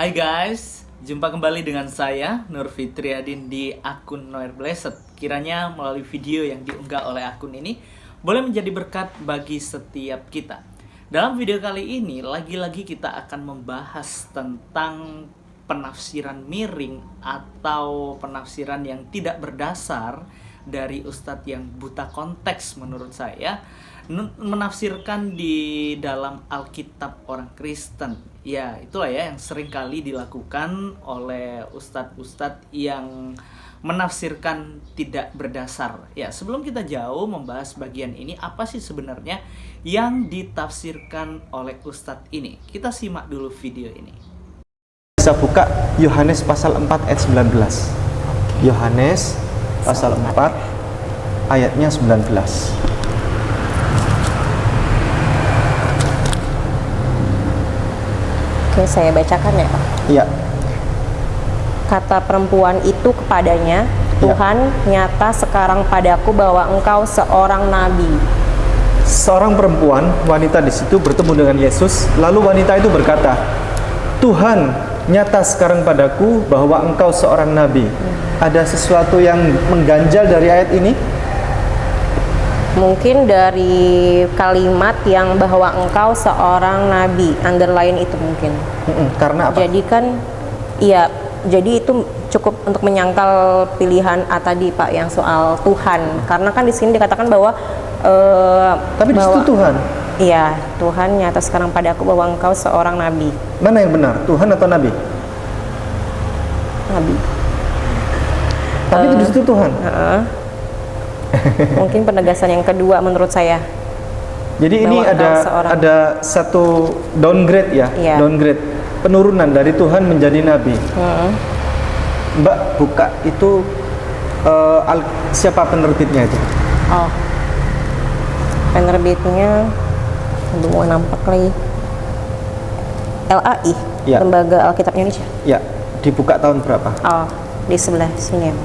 Hai guys, jumpa kembali dengan saya Nur Fitriadin di akun Noir Blessed. Kiranya melalui video yang diunggah oleh akun ini boleh menjadi berkat bagi setiap kita. Dalam video kali ini lagi-lagi kita akan membahas tentang penafsiran miring atau penafsiran yang tidak berdasar dari ustadz yang buta konteks menurut saya, menafsirkan di dalam Alkitab orang Kristen. Ya, itulah ya yang sering kali dilakukan oleh ustadz-ustadz yang menafsirkan tidak berdasar. Ya, sebelum kita jauh membahas bagian ini, apa sih sebenarnya yang ditafsirkan oleh ustadz ini? Kita simak dulu video ini. Bisa buka Yohanes pasal 4 ayat 19. Yohanes pasal 4 ayatnya 19. Oke, saya bacakan ya. Iya. Kata perempuan itu kepadanya, Tuhan, nyata sekarang padaku bahwa engkau seorang nabi. Seorang perempuan, wanita di situ bertemu dengan Yesus, lalu wanita itu berkata, Tuhan, nyata sekarang padaku bahwa engkau seorang nabi. Ada sesuatu yang mengganjal dari ayat ini? Mungkin dari kalimat yang bahwa engkau seorang nabi, underline itu mungkin. Karena apa? Jadi kan, iya, jadi itu cukup untuk menyangkal pilihan A tadi Pak yang soal Tuhan. Karena kan di sini dikatakan bahwa Tapi di situ Tuhan. Iya, Tuhan nyata sekarang padaku bahwa engkau seorang nabi. Mana yang benar? Tuhan atau nabi? Nabi. Tapi di situ Tuhan. Mungkin penegasan yang kedua menurut saya. Jadi ini ada satu downgrade ya, Iya. downgrade, penurunan dari Tuhan menjadi nabi. Mbak buka itu siapa penerbitnya itu? Oh, penerbitnya belum mau nampak lagi. LAI, Ya. Lembaga Alkitab Indonesia. Ya, dibuka tahun berapa? Oh, di sebelah sini ya.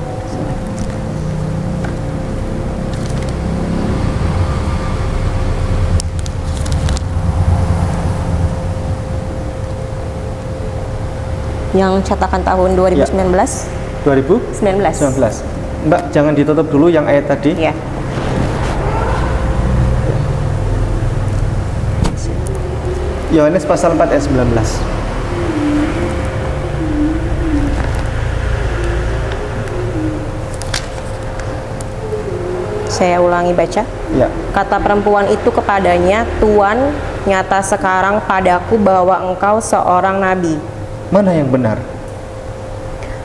Yang cetakan tahun 2019. 2019. Mbak jangan ditutup dulu yang ayat tadi. Ya. Yohanes pasal 4 ayat 19. Saya ulangi baca. Ya. Kata perempuan itu kepadanya, Tuhan, nyata sekarang padaku bahwa engkau seorang nabi. Mana yang benar?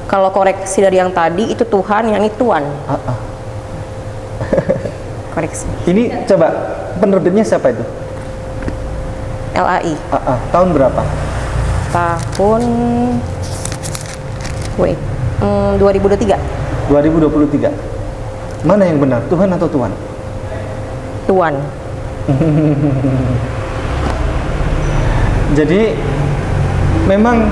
Kalau koreksi dari yang tadi itu Tuhan, yang ini Tuhan. Koreksi. Ini coba penerbitnya siapa itu? LAI. Tahun berapa? Tahun 2023. 2023. Mana yang benar? Tuhan atau Tuhan? Tuhan. Jadi memang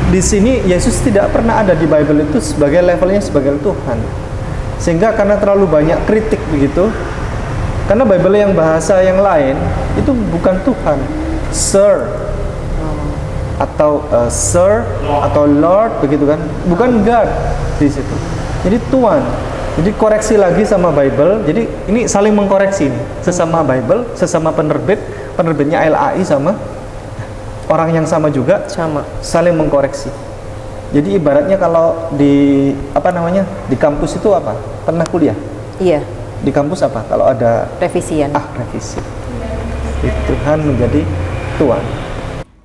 di sini Yesus tidak pernah ada di Bible itu sebagai levelnya sebagai Tuhan. Sehingga karena terlalu banyak kritik begitu, karena Bible yang bahasa yang lain itu bukan Tuhan, Sir atau Sir atau Lord begitu kan, bukan God di situ. Jadi Tuhan. Jadi koreksi lagi sama Bible. Jadi ini saling mengkoreksi nih, sesama Bible, sesama penerbitnya LAI sama orang yang sama juga saling mengkoreksi. Jadi ibaratnya kalau di di kampus itu apa? Pernah kuliah? Iya. Di kampus apa? Kalau ada Revisian. Revisi. Tuhan menjadi Tuhan.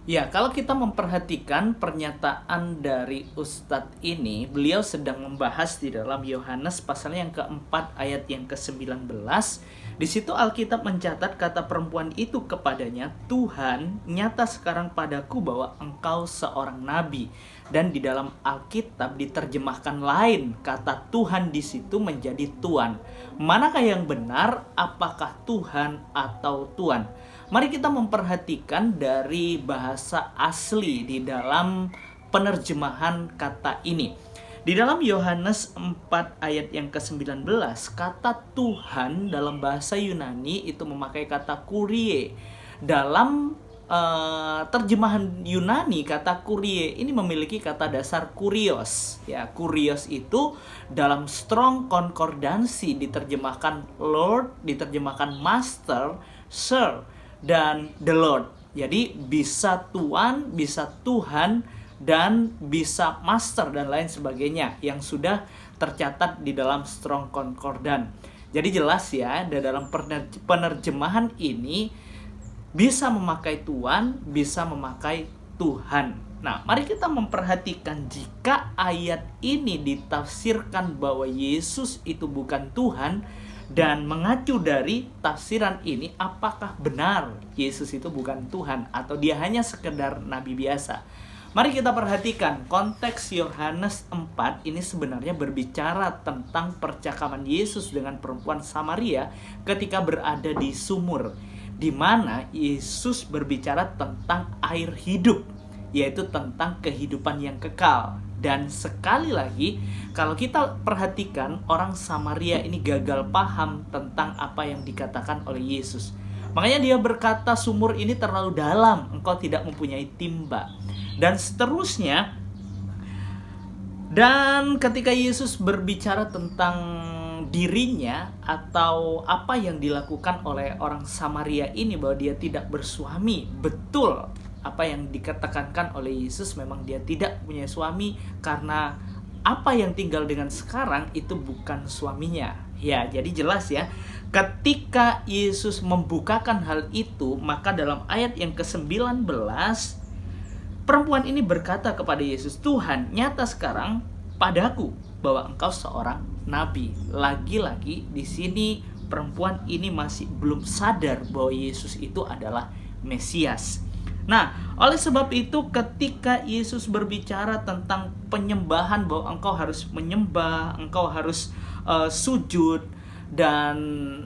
Ya, kalau kita memperhatikan pernyataan dari ustadz ini, beliau sedang membahas di dalam Yohanes pasal yang keempat ayat yang ke-19. Di situ Alkitab mencatat kata perempuan itu kepadanya, Tuhan, nyata sekarang padaku bahwa engkau seorang nabi. Dan di dalam Alkitab diterjemahkan lain, kata Tuhan di situ menjadi Tuhan. Manakah yang benar? Apakah Tuhan atau Tuhan? Mari kita memperhatikan dari bahasa asli di dalam penerjemahan kata ini. Di dalam Yohanes 4 ayat yang ke-19, kata Tuhan dalam bahasa Yunani itu memakai kata kurie. Dalam terjemahan Yunani kata kurie ini memiliki kata dasar kurios. Ya, kurios itu dalam Strong Concordance diterjemahkan Lord, diterjemahkan Master, Sir, dan the Lord. Jadi bisa Tuan, bisa Tuhan, dan bisa Master dan lain sebagainya yang sudah tercatat di dalam Strong Concordance. Jadi jelas ya, dalam penerjemahan ini bisa memakai Tuan, bisa memakai Tuhan. Nah, mari kita memperhatikan jika ayat ini ditafsirkan bahwa Yesus itu bukan Tuhan, dan mengacu dari tafsiran ini, apakah benar Yesus itu bukan Tuhan atau dia hanya sekedar nabi biasa? Mari kita perhatikan konteks Yohanes 4 ini sebenarnya berbicara tentang percakapan Yesus dengan perempuan Samaria ketika berada di sumur, di mana Yesus berbicara tentang air hidup, yaitu tentang kehidupan yang kekal. Dan sekali lagi, kalau kita perhatikan, orang Samaria ini gagal paham tentang apa yang dikatakan oleh Yesus. Makanya dia berkata, sumur ini terlalu dalam, engkau tidak mempunyai timba. Dan seterusnya. Dan ketika Yesus berbicara tentang dirinya atau apa yang dilakukan oleh orang Samaria ini, bahwa dia tidak bersuami, betul apa yang dikatakan oleh Yesus, memang dia tidak punya suami karena apa yang tinggal dengan sekarang itu bukan suaminya. Ya, jadi jelas ya, ketika Yesus membukakan hal itu, maka dalam ayat yang ke-19 perempuan ini berkata kepada Yesus, Tuhan, nyata sekarang padaku bahwa engkau seorang nabi. Lagi-lagi di sini perempuan ini masih belum sadar bahwa Yesus itu adalah Mesias. Nah, oleh sebab itu ketika Yesus berbicara tentang penyembahan, bahwa engkau harus menyembah, engkau harus sujud, dan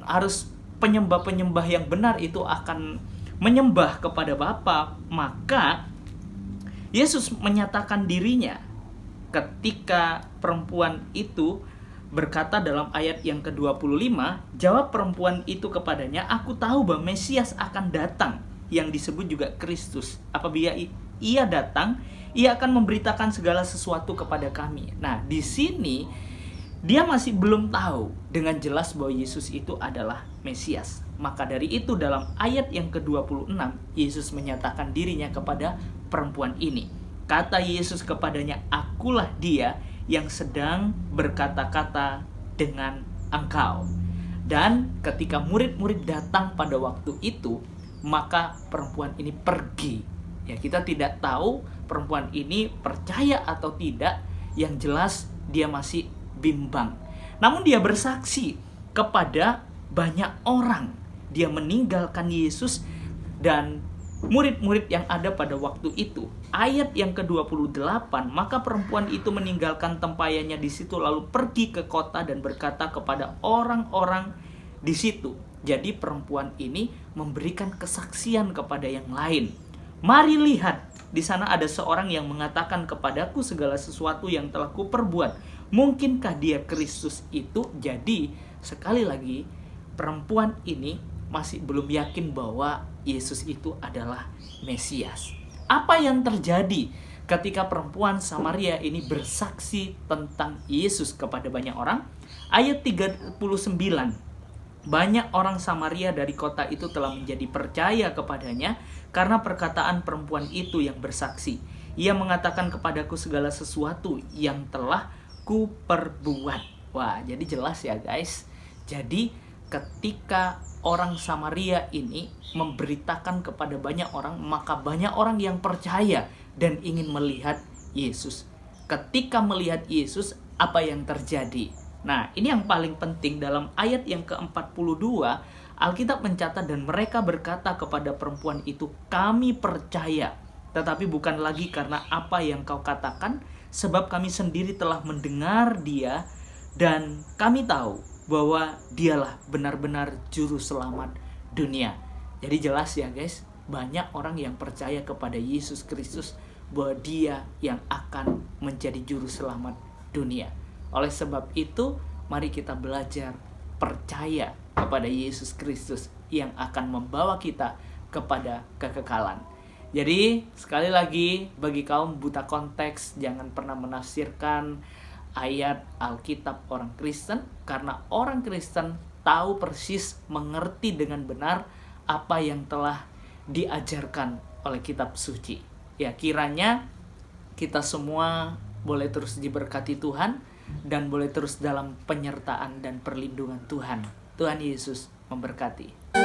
harus penyembah-penyembah yang benar itu akan menyembah kepada Bapa, maka Yesus menyatakan dirinya ketika perempuan itu berkata dalam ayat yang ke-25, jawab perempuan itu kepadanya, aku tahu bahwa Mesias akan datang, yang disebut juga Kristus. Apabila ia datang, ia akan memberitakan segala sesuatu kepada kami. Nah, di sini dia masih belum tahu dengan jelas bahwa Yesus itu adalah Mesias. Maka dari itu dalam ayat yang ke-26, Yesus menyatakan dirinya kepada perempuan ini. Kata Yesus kepadanya, akulah dia yang sedang berkata-kata dengan engkau. Dan ketika murid-murid datang pada waktu itu, maka perempuan ini pergi. Ya, kita tidak tahu perempuan ini percaya atau tidak, yang jelas dia masih bimbang. Namun dia bersaksi kepada banyak orang. Dia meninggalkan Yesus dan murid-murid yang ada pada waktu itu. Ayat yang ke-28, maka perempuan itu meninggalkan tempayannya di situ lalu pergi ke kota dan berkata kepada orang-orang di situ. Jadi perempuan ini memberikan kesaksian kepada yang lain. Mari lihat, di sana ada seorang yang mengatakan kepadaku segala sesuatu yang telah kuperbuat. Mungkinkah dia Kristus itu? Jadi sekali lagi perempuan ini masih belum yakin bahwa Yesus itu adalah Mesias. Apa yang terjadi ketika perempuan Samaria ini bersaksi tentang Yesus kepada banyak orang? Ayat 39. Banyak orang Samaria dari kota itu telah menjadi percaya kepadanya karena perkataan perempuan itu yang bersaksi. Ia mengatakan kepadaku segala sesuatu yang telah kuperbuat. Wah, jadi jelas ya guys. Jadi ketika orang Samaria ini memberitakan kepada banyak orang, maka banyak orang yang percaya dan ingin melihat Yesus. Ketika melihat Yesus, apa yang terjadi? Nah, ini yang paling penting dalam ayat yang ke-42, Alkitab mencatat dan mereka berkata kepada perempuan itu, kami percaya, tetapi bukan lagi karena apa yang kau katakan, sebab kami sendiri telah mendengar dia dan kami tahu bahwa dialah benar-benar juru selamat dunia. Jadi jelas ya guys, banyak orang yang percaya kepada Yesus Kristus bahwa dia yang akan menjadi juru selamat dunia. Oleh sebab itu, mari kita belajar percaya kepada Yesus Kristus yang akan membawa kita kepada kekekalan. Jadi sekali lagi, bagi kaum buta konteks, jangan pernah menafsirkan ayat Alkitab orang Kristen, karena orang Kristen tahu persis, mengerti dengan benar apa yang telah diajarkan oleh kitab suci. Ya, kiranya kita semua boleh terus diberkati Tuhan dan boleh terus dalam penyertaan dan perlindungan Tuhan. Tuhan Yesus memberkati.